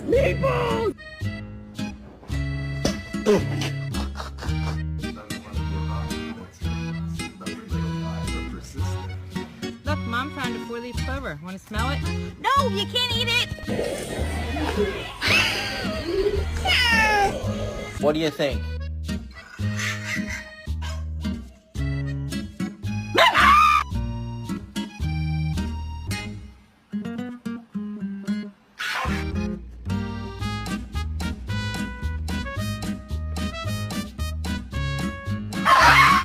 Meatballs! Look, Mom found a 4-leaf clover. Want to smell it? No, you can't eat it! What do you think?